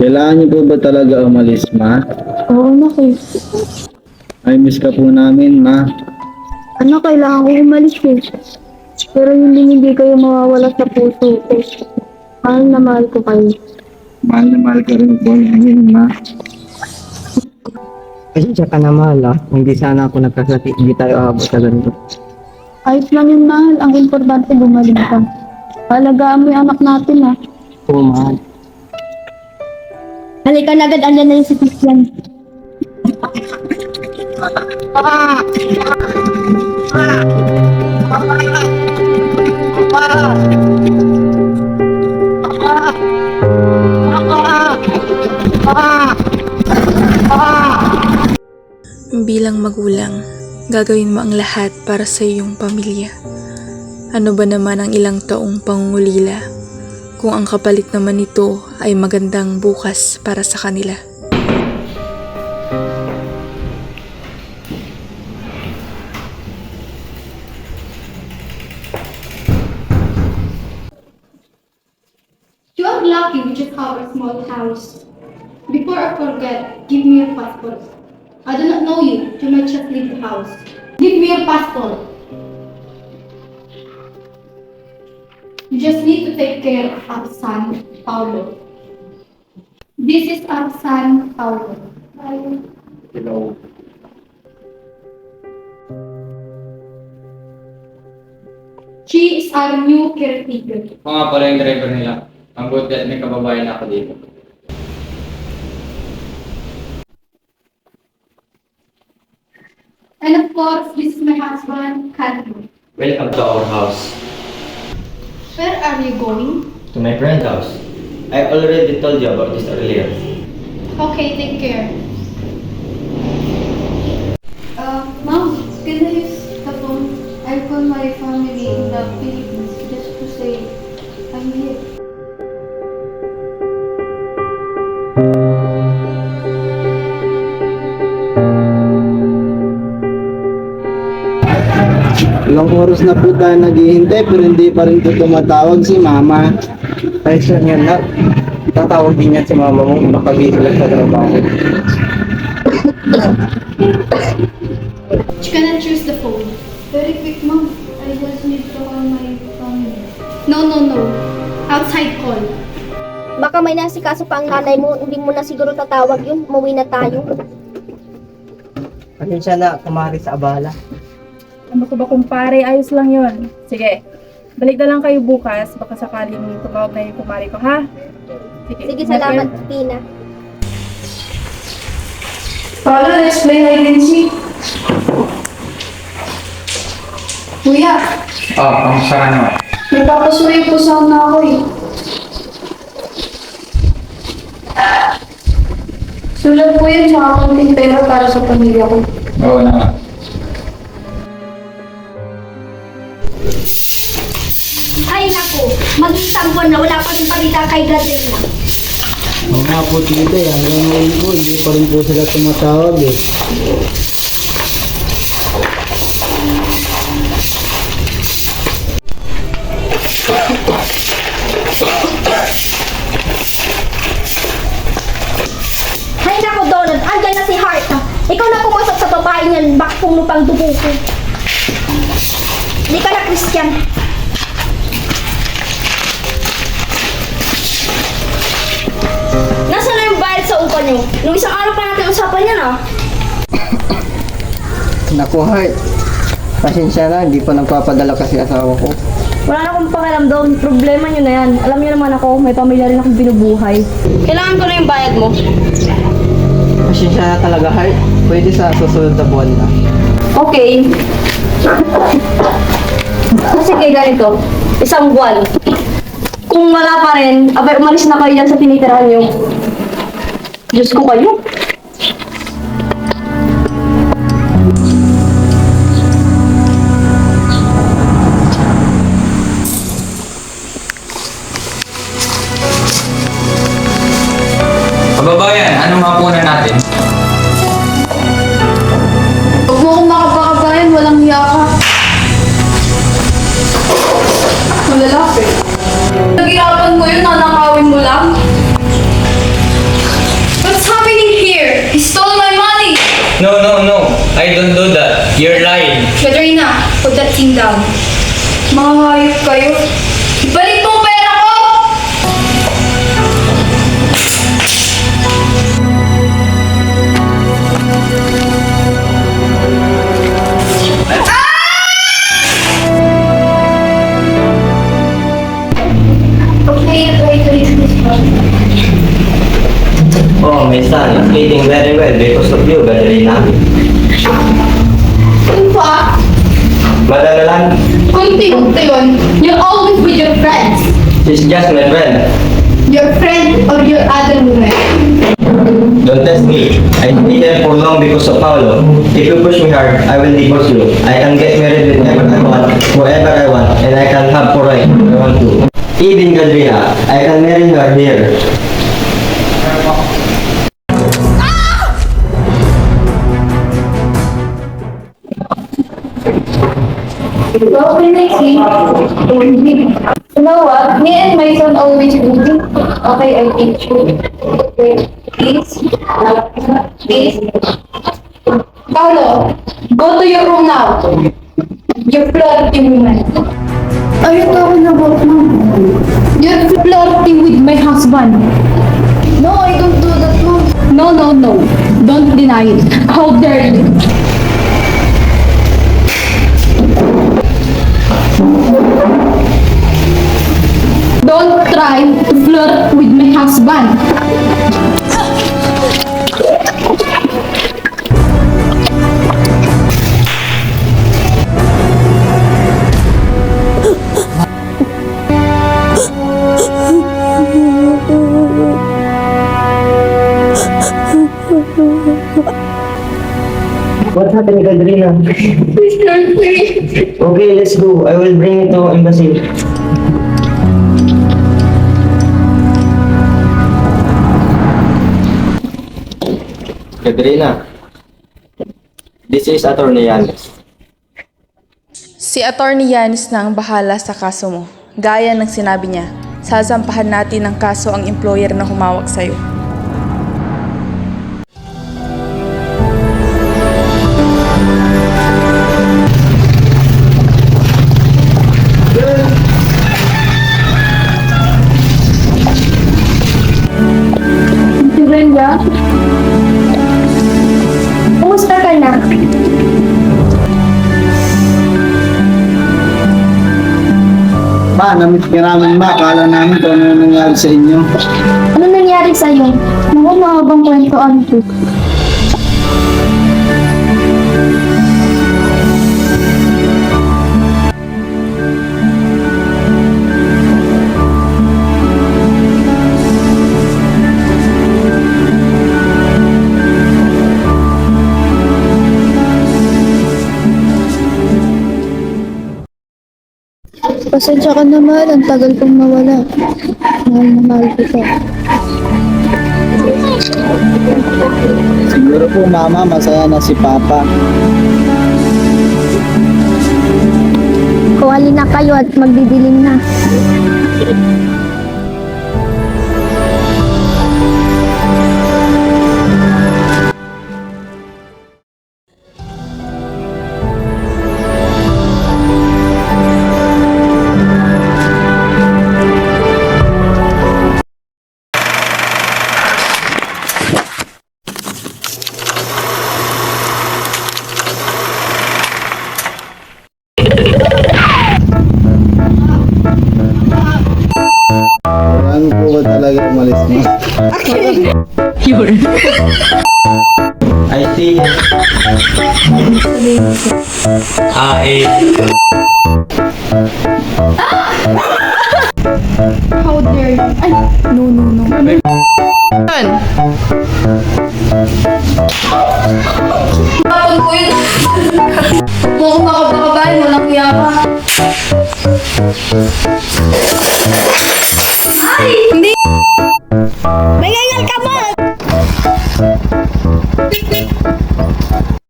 Kailangan niyo po ba talaga umalis, ma? Oo, anak eh. Ay, miss ka po namin, ma. Anak, kailangan ko umalis eh. Pero hindi kayo mawawala sa puso ko. Mahal na mahal ko kayo. Mahal na mahal ka rin po namin, ma. Pasensya ka na mahal ah. Hindi sana ako nagkasati. Hindi tayo aabot sa ganito. Ayos lang yun, mahal. Ang importante, gumaling ka. Halagaan mo yung anak natin, ha. Oo mahal. Halika na agad, andyan na yung si Christian. Bilang magulang, gagawin mo ang lahat para sa iyong pamilya. Ano ba naman ang ilang taong pangungulila kung ang kapalit naman nito ay magandang bukas para sa kanila? You are lucky we just have a small house. Before I forget, give me your passport. I do not know you. You might just leave the house. Give me your passport. You just need to take care of our son, Paulo. This is our son, Paulo. Bye. Hello. She is our new caretaker. Ako nga pala yung driver nila. Ang buti at may kababayan ako dito. And of course, this is my husband, Kadri. Welcome to our house. Where are you going? To my friend's house. I already told you about this earlier. Okay, take care. Mom, can I use the phone? I'll call my family in the Philippines just to say I'm here. Ilang oras na po tayo naghihintay pero hindi pa rin po tumatawag si mama. Ayos lang yan na. Tatawag din yan si mama mo. Nakabisi lang sa trabaho. You cannot choose the phone. Very quick, Mom. I just need to call my family. No. Outside call. Baka may nasikaso pa ang nanay mo, hindi mo na siguro tatawag yun, umuwi na tayo. Pasensya na, kumari sa abala. Ano ko ba kumpare? Ayos lang yon. Sige, balik na lang kayo bukas. Baka sakaling tumawag na yung kumari ko, ha? Sige, salamat, Tina. Paolo, let's play hide and seek. Kuya, Kamusta ka naman? nagpapasuyo po sana ako eh. Sulat po yun sa aking pera para sa pamilya ko. Oo naman. Ay naku, mag-isang buwan na wala pa rin balita kay Gadrina. Oo nga po tita, hanggang ngayon po hindi pa rin po sila tumatawag eh. Ay naku, Donald, andyan na si Hart. Ikaw na pumasok sa babae niyan, bakpong mo pang dugo ko. Hindi ka na, Christian. Nasaan na yung bayad sa upa niyo? Nung isang araw pa natin usapan yan, ah. Naku, Heart. Pasensya na, hindi pa nagpapadala kasi asawa ko. Wala na akong pakialam daw. Problema niyo na yan. Alam niyo naman ako, may pamilya rin akong binubuhay. Kailangan ko na yung bayad mo. Pasensya na talaga, Heart. Pwede sa susunod na buwan na. Okay. Sige, ganito. Isang buwan. Kung wala pa rin, abay umalis na kayo dyan sa tinitirahan niyo. Diyos ko kayo. Kababayan, anong hapunan natin? Huwag mo akong makapakabayan, walang hiya ka. Malalapit. Nag-iyapan mo yun, nanakawin mo lang. I don't do that. You're lying. Katrina, put that thing down. Mga hayop kayo. Ibalik mo ang pera ko! Okay, try to reach this one. Oh, my son is eating very well because of you, Gadarina. In fact, Madalalan, kunti-kunti yun. You're always with your friends. she's just my friend. Your friend or your other woman. Don't test me. I stay here for long because of Paolo. If you push me hard, I will divorce you. I can get married whenever I want, whoever I want, and I can have for right if I want to. Even Gadrina, I can marry her here. Well, when I see, you know what? Me and my son always do. Okay, I teach you. Okay, please. Please. Paolo, go to your room now. You flirty woman. Are you talking about me? You're flirting with my husband. No, I don't do that, Mom. No. Don't deny it. How dare you? Don't try to flirt with my husband. What happened, Gadrina? Okay, let's go. I will bring it to embassy. Gadrina, this is Attorney Yanis. Si Attorney Yanis na ang bahala sa kaso mo. Gaya ng sinabi niya, sasampahan natin ng kaso ang employer na humawak sa'yo. Si Brenda? Kumusta ka na? Ma, namit ka namin ma. Kala namin kung ano nangyari sa inyo. Ano nangyari sa'yo? Naku, mahabang kwento, Anto. Pasensya ka na, mahal. Ang tagal kong nawala. Mahal na mahal kita. Siguro po mama, masaya na si Papa. Kuwali na kayo at magdidilim na. Saan po ba talaga umalis mo? I see. How dare you? Ay, no. Tapon ko yun. Huwag mo akong makabakabahin, walang hiya ka. Ay! Hindi! May ganyan ka ba?